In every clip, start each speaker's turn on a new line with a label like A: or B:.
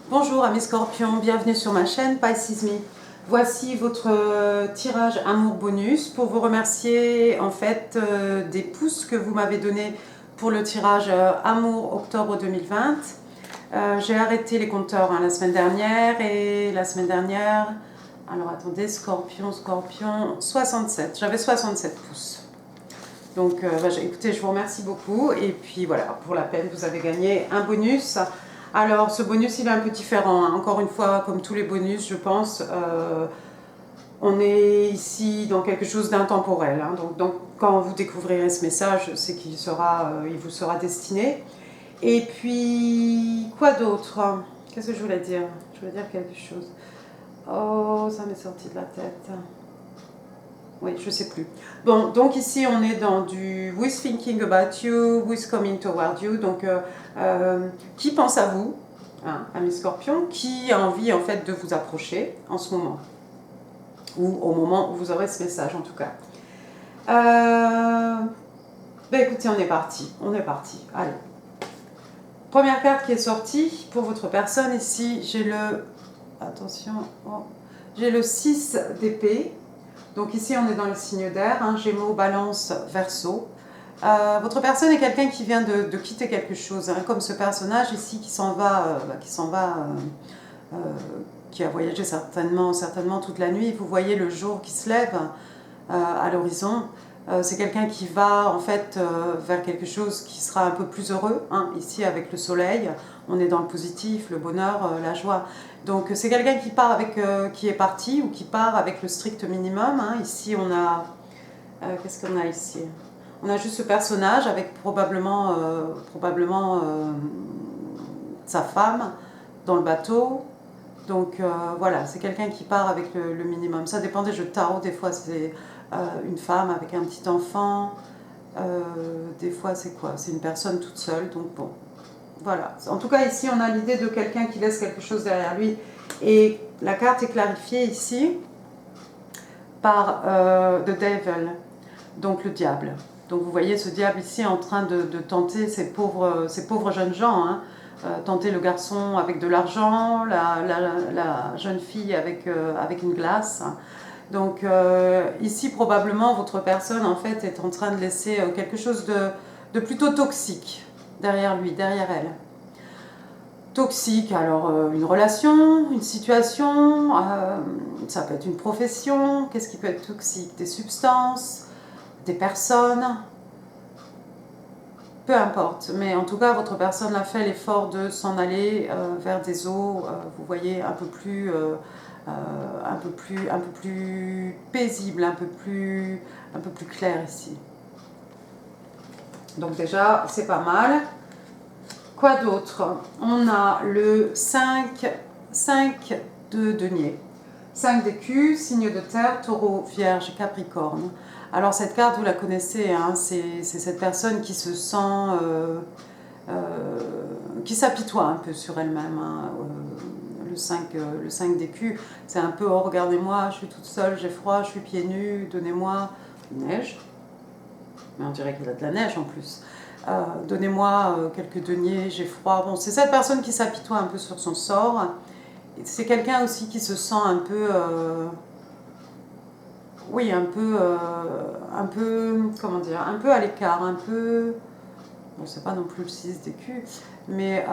A: Bonjour amis scorpions, bienvenue sur ma chaîne Pisces Me. Voici votre tirage amour bonus pour vous remercier en fait des pouces que vous m'avez donnés pour le tirage amour octobre 2020. J'ai arrêté les compteurs la semaine dernière et la semaine dernière, alors attendez, scorpion, 67, j'avais 67 pouces. Donc écoutez, je vous remercie beaucoup et puis voilà, pour la peine, vous avez gagné un bonus. Alors ce bonus il est un peu différent, hein. Encore une fois, comme tous les bonus je pense, on est ici dans quelque chose d'intemporel, hein. Donc quand vous découvrirez ce message, c'est qu'il il vous sera destiné. Et puis quoi d'autre? Qu'est-ce que je voulais dire? Je voulais dire quelque chose. Oh, ça m'est sorti de la tête. Oui, je sais plus. Bon, donc ici on est dans du with thinking about you, with coming toward you. Donc qui pense à vous, hein, ami Scorpion, qui a envie en fait de vous approcher en ce moment, ou au moment où vous aurez ce message en tout cas. Ben écoutez, on est parti, Allez. Première carte qui est sortie pour votre personne ici, j'ai le, attention, oh, j'ai le 6 d'épée. Donc ici, on est dans le signe d'air, hein, Gémeaux, Balance, Verseau. Votre personne est quelqu'un qui vient de quitter quelque chose, hein, comme ce personnage ici qui s'en va, qui a voyagé certainement toute la nuit. Vous voyez le jour qui se lève à l'horizon. C'est quelqu'un qui va en fait vers quelque chose qui sera un peu plus heureux, hein, ici avec le soleil. On est dans le positif, le bonheur, la joie. Donc c'est quelqu'un qui part avec, qui est parti ou qui part avec le strict minimum, hein. Ici on a, qu'est-ce qu'on a ici? On a juste ce personnage avec probablement sa femme dans le bateau. Donc voilà, c'est quelqu'un qui part avec le minimum. Ça dépend des jeux de tarot, des fois c'est une femme avec un petit enfant, des fois c'est quoi? C'est une personne toute seule, donc bon. Voilà. En tout cas, ici, on a l'idée de quelqu'un qui laisse quelque chose derrière lui. Et la carte est clarifiée ici par The Devil, donc le diable. Donc vous voyez ce diable ici en train de tenter ces pauvres jeunes gens, hein. Tenter le garçon avec de l'argent, la jeune fille avec une glace. Donc ici, probablement, votre personne en fait est en train de laisser quelque chose de plutôt toxique derrière lui, derrière elle. Toxique, alors une relation, une situation, ça peut être une profession. Qu'est-ce qui peut être toxique? Des substances, des personnes, peu importe. Mais en tout cas, votre personne a fait l'effort de s'en aller vers des eaux, vous voyez, un peu plus paisible, un peu plus clair ici. Donc déjà, c'est pas mal. Quoi d'autre? On a le 5 de denier. 5 d'écus, signe de terre, taureau, vierge, capricorne. Alors cette carte, vous la connaissez, hein, c'est cette personne qui se sent, qui s'apitoie un peu sur elle-même, hein. Le 5 d'écus, c'est un peu, oh regardez-moi, je suis toute seule, j'ai froid, je suis pieds nus, donnez-moi neige. Mais on dirait qu'il y a de la neige en plus. Donnez-moi quelques deniers, j'ai froid. Bon, c'est cette personne qui s'apitoie un peu sur son sort. C'est quelqu'un aussi qui se sent un peu, oui, un peu, comment dire, un peu à l'écart, un peu, bon, c'est pas non plus le 6 d'écu, mais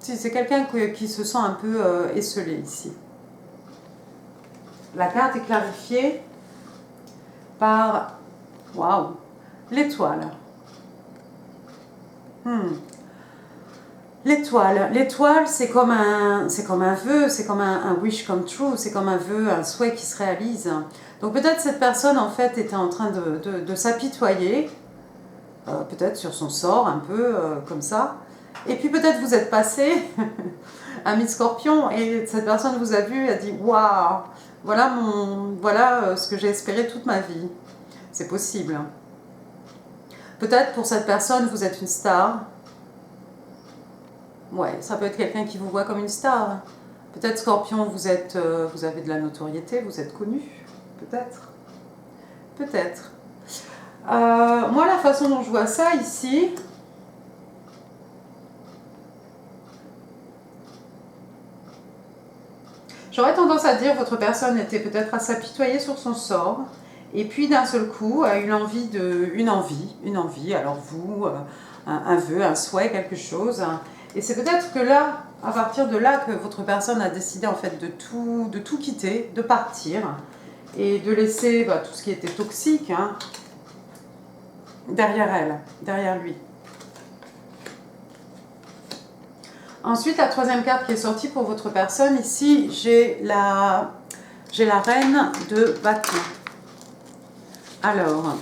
A: si, c'est quelqu'un qui se sent un peu esselé ici. La carte est clarifiée par, waouh, l'étoile. L'étoile, c'est comme un vœu, c'est comme un wish come true, c'est comme un vœu, un souhait qui se réalise. Donc peut-être cette personne en fait était en train de s'apitoyer, peut-être sur son sort, un peu comme ça. Et puis peut-être vous êtes passé, ami Scorpion, et cette personne vous a vu, a dit waouh, voilà ce que j'ai espéré toute ma vie. C'est possible. Peut-être pour cette personne vous êtes une star. Ouais, ça peut être quelqu'un qui vous voit comme une star. Peut-être Scorpion, vous avez de la notoriété, vous êtes connu. Peut-être. Peut-être. Moi, la façon dont je vois ça ici, J'aurais tendance à dire que votre personne était peut-être à s'apitoyer sur son sort, et puis d'un seul coup a eu l'envie une envie, alors vous, un vœu, un souhait, quelque chose. Et c'est peut-être que là, à partir de là, que votre personne a décidé en fait de tout quitter, de partir, et de laisser tout ce qui était toxique derrière elle, derrière lui. Ensuite, la troisième carte qui est sortie pour votre personne, ici, j'ai la reine de bâton. Alors,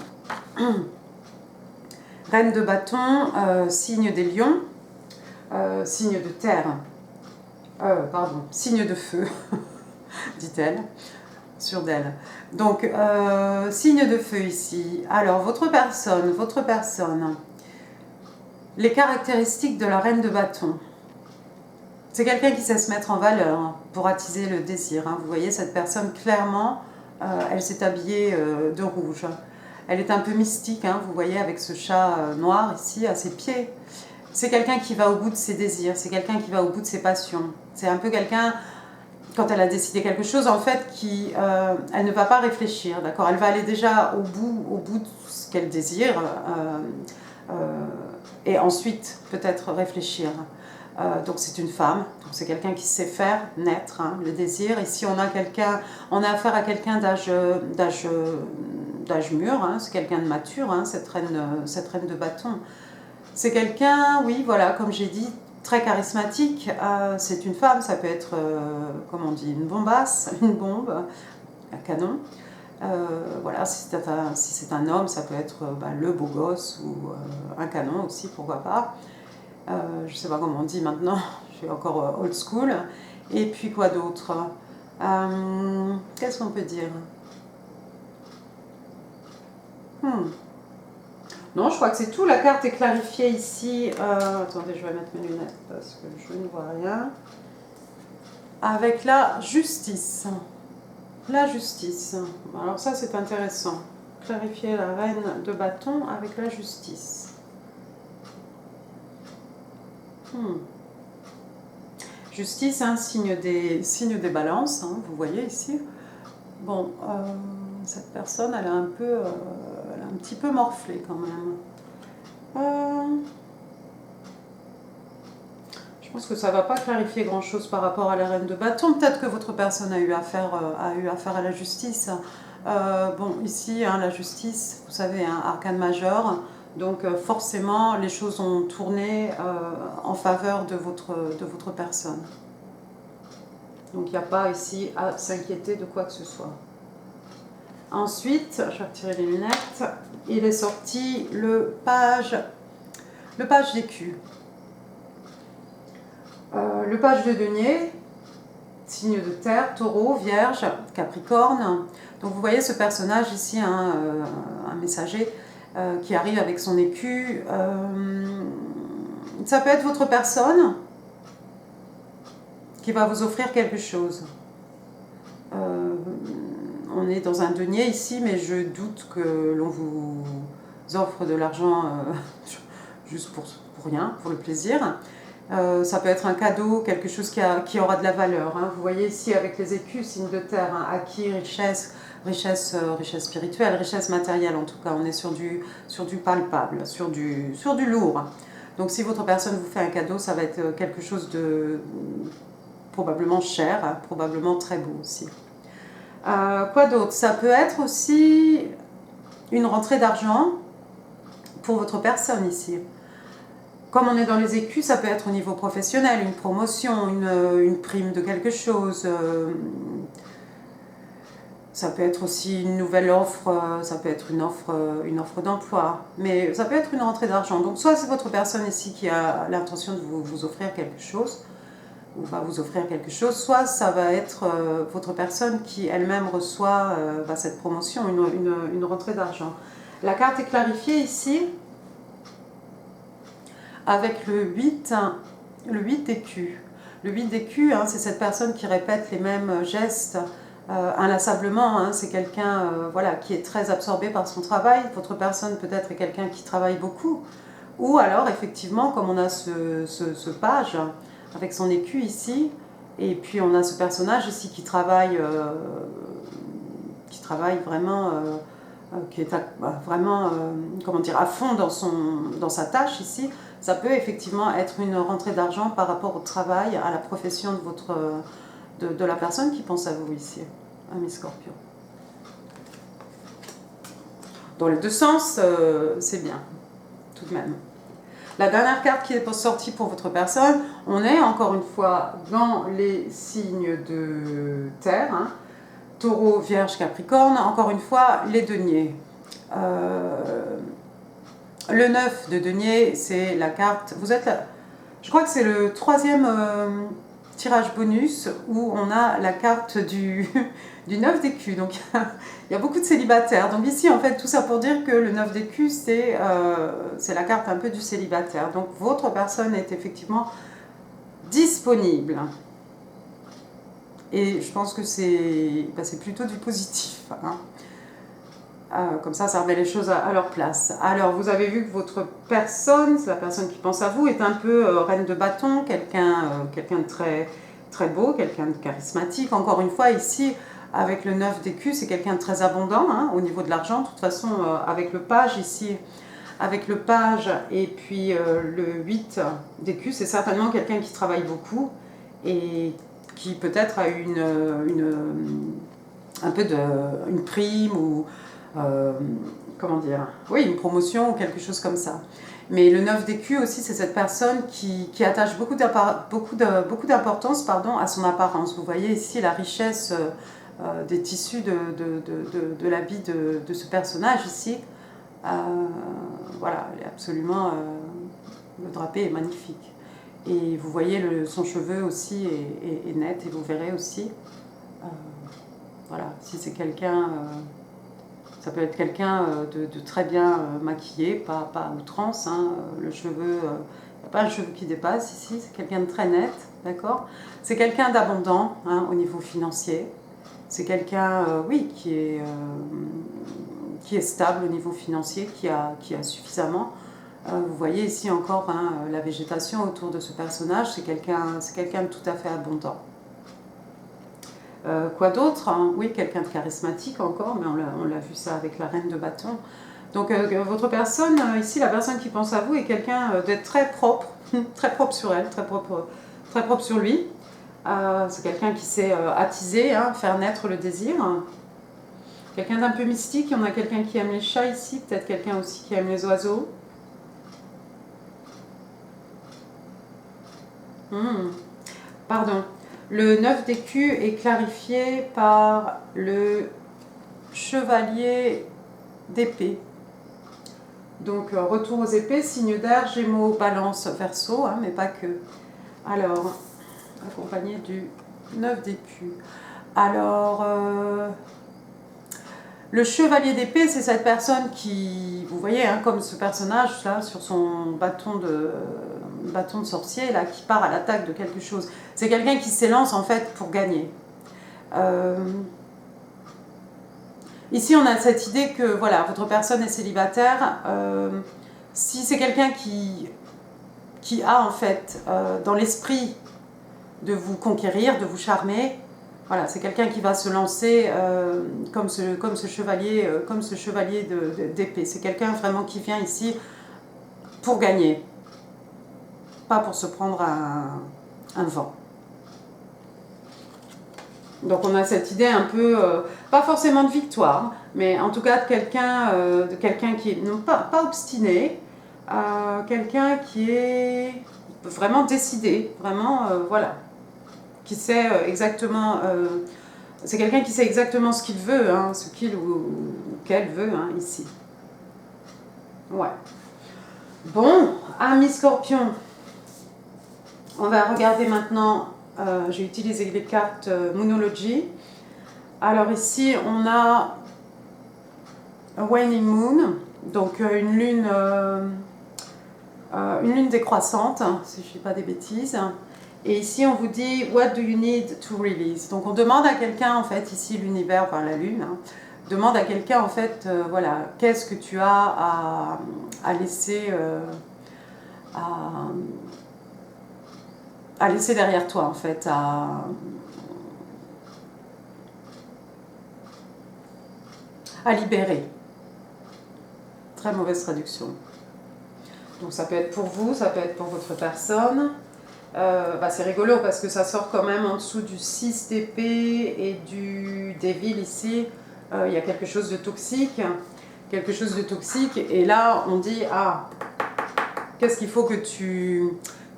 A: reine de bâton, signe des lions, signe de terre, signe de feu, dit-elle, sur d'elle. Donc, signe de feu ici. Alors, votre personne, les caractéristiques de la reine de bâton. C'est quelqu'un qui sait se mettre en valeur pour attiser le désir. Vous voyez, cette personne, clairement, elle s'est habillée de rouge. Elle est un peu mystique, vous voyez, avec ce chat noir ici, à ses pieds. C'est quelqu'un qui va au bout de ses désirs, c'est quelqu'un qui va au bout de ses passions. C'est un peu quelqu'un, quand elle a décidé quelque chose, en fait, elle ne va pas réfléchir, d'accord? Elle va aller déjà au bout de ce qu'elle désire, et ensuite, peut-être réfléchir. Donc c'est une femme, donc c'est quelqu'un qui sait faire naître le désir. Ici on a affaire à quelqu'un d'âge mûr, c'est quelqu'un de mature, cette reine de bâton. C'est quelqu'un, oui, voilà, comme j'ai dit, très charismatique. C'est une femme, ça peut être, comment on dit, une bombasse, une bombe, un canon. Voilà, si c'est un homme, ça peut être le beau gosse ou un canon aussi, pourquoi pas. Je ne sais pas comment on dit maintenant, je suis encore old school. Et puis quoi d'autre? Qu'est-ce qu'on peut dire? Non, je crois que c'est tout. La carte est clarifiée ici. Attendez, je vais mettre mes lunettes parce que je ne vois rien. Avec la justice. La justice. Alors ça, c'est intéressant. Clarifier la reine de bâton avec la justice. Justice, signe des balances, vous voyez ici. Bon, cette personne, elle a un petit peu morflé quand même. Je pense que ça ne va pas clarifier grand-chose par rapport à la reine de bâton. Peut-être que votre personne a eu affaire à la justice. Bon, ici, la justice, vous savez, arcane majeur. Donc forcément, les choses ont tourné en faveur de votre personne. Donc il n'y a pas ici à s'inquiéter de quoi que ce soit. Ensuite, je vais retirer les lunettes. Il est sorti le page d'écu. Le page de denier, signe de terre, taureau, vierge, capricorne. Donc vous voyez ce personnage ici, un messager, qui arrive avec son écu. Ça peut être votre personne qui va vous offrir quelque chose. On est dans un denier ici, mais je doute que l'on vous offre de l'argent juste pour rien, pour le plaisir. Ça peut être un cadeau, quelque chose qui aura de la valeur. Vous voyez ici avec les écus, signe de terre, acquis, richesse spirituelle, richesse matérielle en tout cas. On est sur du palpable, sur du lourd. Donc si votre personne vous fait un cadeau, ça va être quelque chose de probablement cher, probablement très beau aussi. Quoi d'autre? Ça peut être aussi une rentrée d'argent pour votre personne ici. Comme on est dans les écus, ça peut être au niveau professionnel, une promotion, une prime de quelque chose. Ça peut être aussi une nouvelle offre, ça peut être une offre d'emploi. Mais ça peut être une rentrée d'argent. Donc soit c'est votre personne ici qui a l'intention de vous offrir quelque chose, ou va vous offrir quelque chose, soit ça va être votre personne qui elle-même reçoit cette promotion, une rentrée d'argent. La carte est clarifiée ici avec le 8 d'écus. Le 8 d'écus, c'est cette personne qui répète les mêmes gestes inlassablement. C'est quelqu'un qui est très absorbé par son travail. Votre personne peut-être est quelqu'un qui travaille beaucoup. Ou alors effectivement, comme on a ce page avec son écu ici, Et puis on a ce personnage ici qui travaille vraiment, qui est vraiment, comment dire, à fond dans sa tâche ici. Ça peut effectivement être une rentrée d'argent par rapport au travail, à la profession de la personne qui pense à vous ici, ami Scorpion. Dans les deux sens, c'est bien, tout de même. La dernière carte qui est sortie pour votre personne, on est encore une fois dans les signes de terre, hein. Taureau, Vierge, Capricorne, encore une fois les deniers. Le 9 de denier, c'est la carte, vous êtes là, je crois que c'est le troisième tirage bonus où on a la carte du 9 d'écus, donc il y a beaucoup de célibataires. Donc ici, en fait, tout ça pour dire que le 9 d'écus, c'est la carte un peu du célibataire. Donc votre personne est effectivement disponible. Et je pense que c'est plutôt du positif. Hein. Comme ça remet les choses à leur place. Alors, vous avez vu que votre personne, c'est la personne qui pense à vous, est un peu reine de bâton, quelqu'un de très, très beau, quelqu'un de charismatique. Encore une fois, ici, avec le 9 d'écus, c'est quelqu'un de très abondant hein, au niveau de l'argent. De toute façon, avec le page ici, avec le page et puis le 8 d'écus, c'est certainement quelqu'un qui travaille beaucoup et qui peut-être a eu un peu une prime ou comment dire, oui, une promotion ou quelque chose comme ça. Mais le 9 d'écus aussi, c'est cette personne qui attache beaucoup d'importance à son apparence. Vous voyez ici la richesse des tissus de l'habit de ce personnage ici. Voilà, absolument, le drapé est magnifique. Et vous voyez, son cheveu aussi est net, et vous verrez aussi, voilà, si c'est quelqu'un... ça peut être quelqu'un de très bien maquillé, pas à outrance, hein, le cheveu, il n'y a pas le cheveu qui dépasse ici, c'est quelqu'un de très net, d'accord. C'est quelqu'un d'abondant hein, au niveau financier, c'est quelqu'un, oui, qui est stable au niveau financier, qui a suffisamment. Vous voyez ici encore hein, la végétation autour de ce personnage, c'est quelqu'un de tout à fait abondant. Quoi d'autre hein? Oui, quelqu'un de charismatique encore, mais on l'a vu ça avec la reine de bâton. Donc votre personne, ici la personne qui pense à vous est quelqu'un d'être très propre sur elle, très propre sur lui. C'est quelqu'un qui sait attiser, hein, faire naître le désir. Quelqu'un d'un peu mystique, il y en a quelqu'un qui aime les chats ici, peut-être quelqu'un aussi qui aime les oiseaux. Pardon. Le 9 d'écus est clarifié par le chevalier d'épée. Donc retour aux épées, signe d'air, Gémeaux, Balance, Verseau, hein, mais pas que. Alors, accompagné du 9 d'écus. Alors, le chevalier d'épée, c'est cette personne qui, vous voyez, hein, comme ce personnage là, sur son bâton de sorcier, là, qui part à l'attaque de quelque chose. C'est quelqu'un qui s'élance en fait pour gagner. Ici, on a cette idée que voilà, votre personne est célibataire. Si c'est quelqu'un qui a en fait dans l'esprit de vous conquérir, de vous charmer, voilà, c'est quelqu'un qui va se lancer comme ce chevalier d'épée. C'est quelqu'un vraiment qui vient ici pour gagner, pas pour se prendre un vent. Donc on a cette idée un peu, pas forcément de victoire, mais en tout cas de quelqu'un qui est non pas obstiné, quelqu'un qui est vraiment décidé, vraiment, voilà, qui sait exactement, c'est quelqu'un qui sait exactement ce qu'il veut, hein, ce qu'il ou qu'elle veut hein, ici. Ouais. Bon, amis Scorpion, on va regarder maintenant. J'ai utilisé les cartes Moonology. Alors ici, on a a waning moon, donc une lune décroissante, si je ne dis pas des bêtises. Et ici, on vous dit « What do you need to release ?» Donc on demande à quelqu'un, en fait, ici l'univers par la lune, hein, demande à quelqu'un, en fait, voilà, qu'est-ce que tu as à laisser... laisser derrière toi en fait, à libérer. Très mauvaise traduction. Donc ça peut être pour vous, ça peut être pour votre personne. C'est rigolo parce que ça sort quand même en dessous du 6 d'épée et du Devil ici. Il y a quelque chose de toxique. Quelque chose de toxique. Et là, on dit, qu'est-ce qu'il faut que tu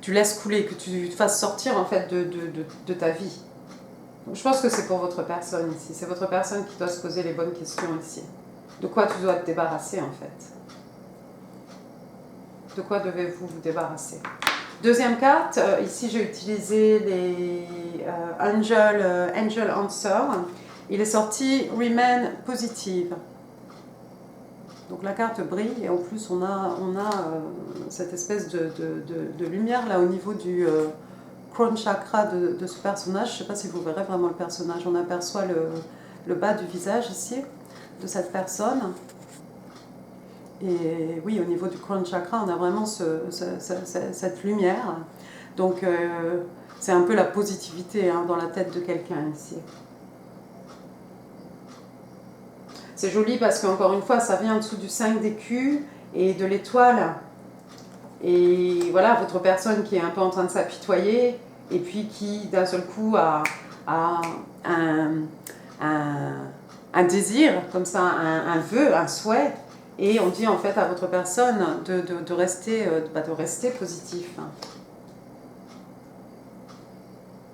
A: laisses couler, que tu fasses sortir en fait de ta vie. Donc, je pense que c'est pour votre personne ici. C'est votre personne qui doit se poser les bonnes questions ici. De quoi tu dois te débarrasser en fait? De quoi devez-vous vous débarrasser? Deuxième carte, ici j'ai utilisé les Angel Answer. Il est sorti Remain Positive. Donc la carte brille et en plus on a cette espèce de lumière là au niveau du crown chakra de ce personnage. Je ne sais pas si vous verrez vraiment le personnage. On aperçoit le bas du visage ici de cette personne. Et oui, au niveau du crown chakra, on a vraiment cette lumière. Donc, c'est un peu la positivité dans la tête de quelqu'un ici. C'est joli parce qu'encore une fois, ça vient en dessous du 5 d'écus et de l'étoile. Et voilà, votre personne qui est un peu en train de s'apitoyer et puis qui, d'un seul coup, a un désir, comme ça, un vœu, un souhait. Et on dit en fait à votre personne de rester positif.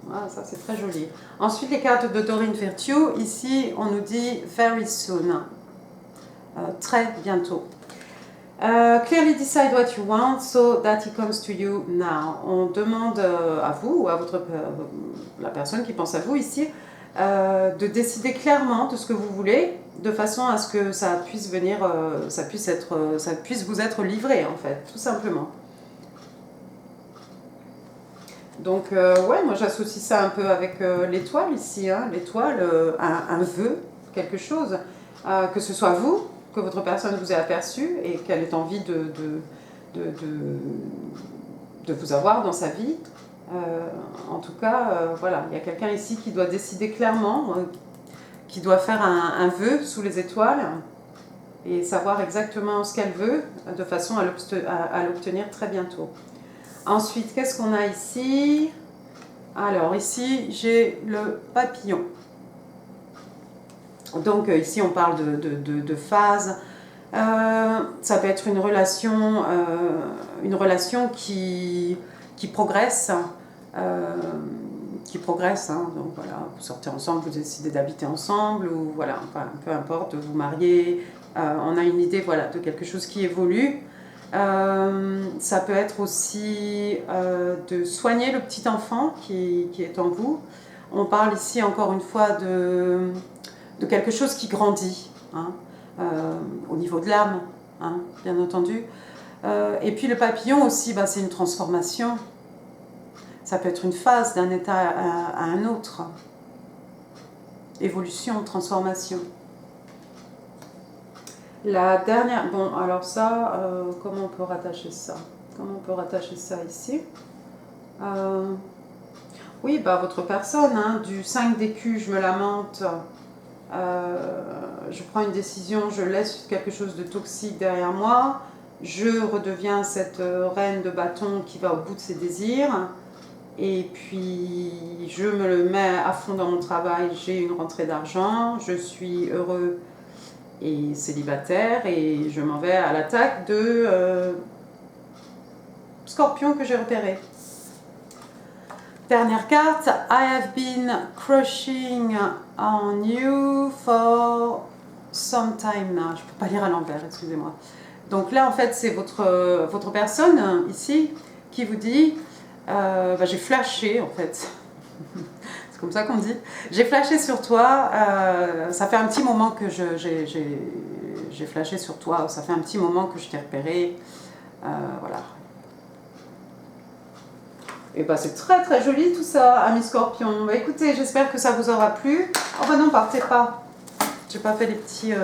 A: Voilà, ça c'est très joli. Ensuite, les cartes de Doreen Virtue. Ici, on nous dit very soon. Très bientôt. Clearly decide what you want so that it comes to you now. On demande à vous, ou à la personne qui pense à vous ici, de décider clairement de ce que vous voulez, de façon à ce que ça puisse venir, ça puisse vous être livré en fait, tout simplement. Donc ouais, moi j'associe ça un peu avec l'étoile ici, l'étoile, un vœu, quelque chose, que ce soit vous, que votre personne vous ait aperçu et qu'elle ait envie de vous avoir dans sa vie. En tout cas, voilà, il y a quelqu'un ici qui doit décider clairement, qui doit faire un vœu sous les étoiles et savoir exactement ce qu'elle veut de façon à l'obtenir très bientôt. Ensuite, qu'est-ce qu'on a ici? Alors ici, j'ai le papillon. Donc ici, on parle de phase. Ça peut être une relation qui progresse. Donc voilà, vous sortez ensemble, vous décidez d'habiter ensemble, ou voilà, enfin, peu importe, vous marier, on a une idée voilà, de quelque chose qui évolue. Ça peut être aussi de soigner le petit enfant qui est en vous. On parle ici encore une fois de quelque chose qui grandit, au niveau de l'âme, bien entendu. Et puis le papillon aussi, c'est une transformation. Ça peut être une phase d'un état à un autre. Évolution, transformation. La dernière... Bon, alors ça, comment on peut rattacher ça? Comment on peut rattacher ça ici? Oui, votre personne, du 5 d'écus, je me lamente. Je prends une décision, je laisse quelque chose de toxique derrière moi. Je redeviens cette reine de bâton qui va au bout de ses désirs. Et puis, je me le mets à fond dans mon travail, j'ai une rentrée d'argent, je suis heureux et célibataire et je m'en vais à l'attaque de Scorpion que j'ai repéré. Dernière carte, I have been crushing on you for some time now. Je ne peux pas lire à l'envers, excusez-moi. Donc là, en fait, c'est votre personne ici qui vous dit j'ai flashé, en fait. C'est comme ça qu'on dit. J'ai flashé sur toi. Ça fait un petit moment que j'ai flashé sur toi. Ça fait un petit moment que je t'ai repéré. Voilà. Et c'est très très joli tout ça, amis Scorpion. Écoutez, j'espère que ça vous aura plu. Oh non, partez pas. J'ai pas fait les petites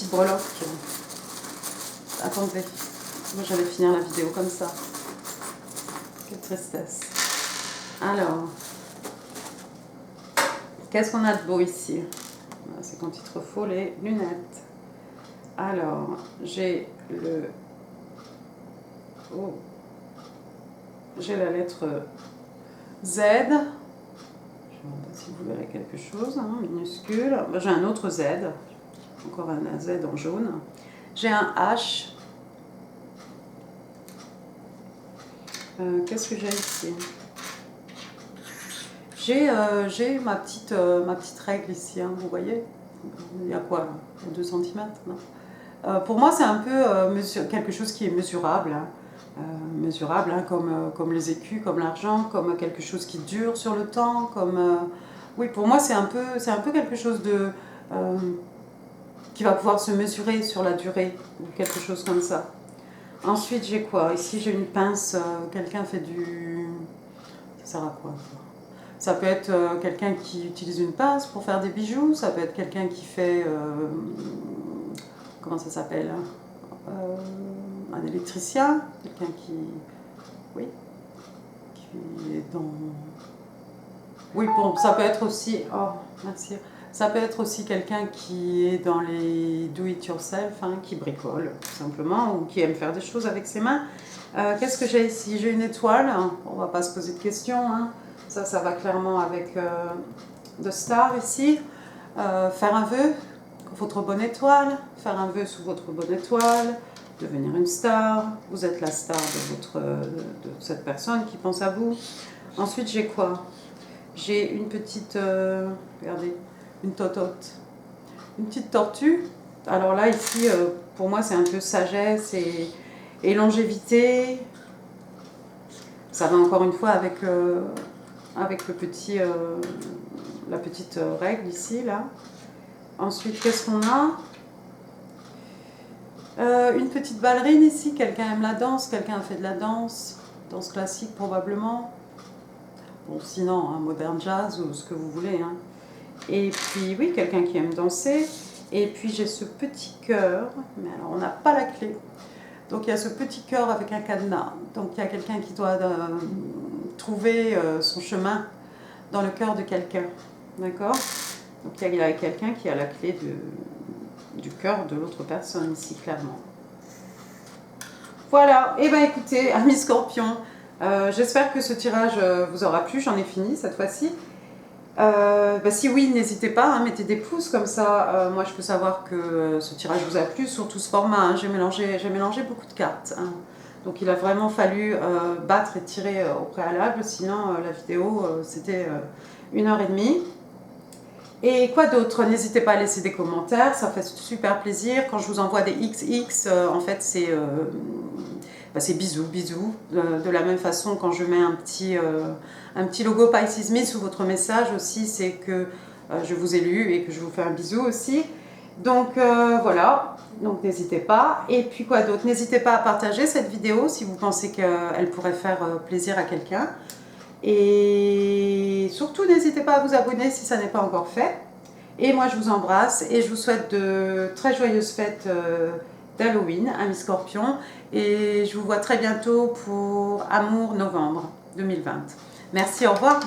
A: breloques. Attendez. Moi j'allais finir la vidéo comme ça. Quelle tristesse. Alors, qu'est-ce qu'on a de beau ici? C'est quand il te faut les lunettes. Alors, j'ai le... Oh. J'ai la lettre Z. Je ne sais pas si vous verrez quelque chose, hein, minuscule. J'ai un autre Z. Encore un Z en jaune. J'ai un H. Qu'est-ce que j'ai ici? J'ai ma petite règle ici, hein, vous voyez? Il y a quoi là? 2 cm, non? Pour moi, c'est un peu quelque chose qui est mesurable. Hein. Mesurable, hein, comme les écus, comme l'argent, comme quelque chose qui dure sur le temps. Oui, pour moi, c'est un peu quelque chose qui va pouvoir se mesurer sur la durée, ou quelque chose comme ça. Ensuite, j'ai quoi? Ici, j'ai une pince. Quelqu'un fait du... Ça sert à quoi ça? Ça peut être quelqu'un qui utilise une pince pour faire des bijoux. Ça peut être quelqu'un qui fait... comment ça s'appelle? Un électricien. Quelqu'un qui... Oui. Qui est dans... Oui, bon, ça peut être aussi... Oh, merci. Ça peut être aussi quelqu'un qui est dans les do-it-yourself, hein, qui bricole, tout simplement, ou qui aime faire des choses avec ses mains. Qu'est-ce que j'ai ici? J'ai une étoile. On ne va pas se poser de questions. Hein. Ça va clairement avec The Star ici. Faire un vœu, votre bonne étoile. Faire un vœu sous votre bonne étoile. Devenir une star. Vous êtes la star de cette personne qui pense à vous. Ensuite, j'ai quoi? J'ai une petite... regardez. Une totote, une petite tortue. Alors là, ici, pour moi, c'est un peu sagesse et longévité. Ça va encore une fois avec le petit, la petite règle ici, là. Ensuite, qu'est-ce qu'on a? Une petite ballerine ici. Quelqu'un aime la danse, quelqu'un a fait de la danse classique probablement. Bon, sinon, hein, modern jazz ou ce que vous voulez, hein. Et puis, oui, quelqu'un qui aime danser. Et puis, j'ai ce petit cœur. Mais alors, on n'a pas la clé. Donc, il y a ce petit cœur avec un cadenas. Donc, il y a quelqu'un qui doit trouver son chemin dans le cœur de quelqu'un. D'accord? Donc, il y a quelqu'un qui a la clé du cœur de l'autre personne ici, clairement. Voilà. Et bien, écoutez, amis scorpions, j'espère que ce tirage vous aura plu. J'en ai fini cette fois-ci. Si oui, n'hésitez pas, hein, mettez des pouces comme ça. Moi, je peux savoir que ce tirage vous a plu, surtout ce format. Hein, j'ai mélangé beaucoup de cartes. Hein. Donc, il a vraiment fallu battre et tirer au préalable. Sinon, la vidéo, c'était 1h30. Et quoi d'autre? N'hésitez pas à laisser des commentaires. Ça fait super plaisir. Quand je vous envoie des XX, en fait, c'est bisous, bisous. De la même façon, quand je mets un petit logo Pisces Me sous votre message aussi, c'est que je vous ai lu et que je vous fais un bisou aussi. Donc voilà, donc n'hésitez pas. Et puis quoi d'autre? N'hésitez pas à partager cette vidéo si vous pensez qu'elle pourrait faire plaisir à quelqu'un. Et surtout, n'hésitez pas à vous abonner si ça n'est pas encore fait. Et moi, je vous embrasse et je vous souhaite de très joyeuses fêtes d'Halloween, amis scorpions. Et je vous vois très bientôt pour Amour Novembre 2020. Merci, au revoir.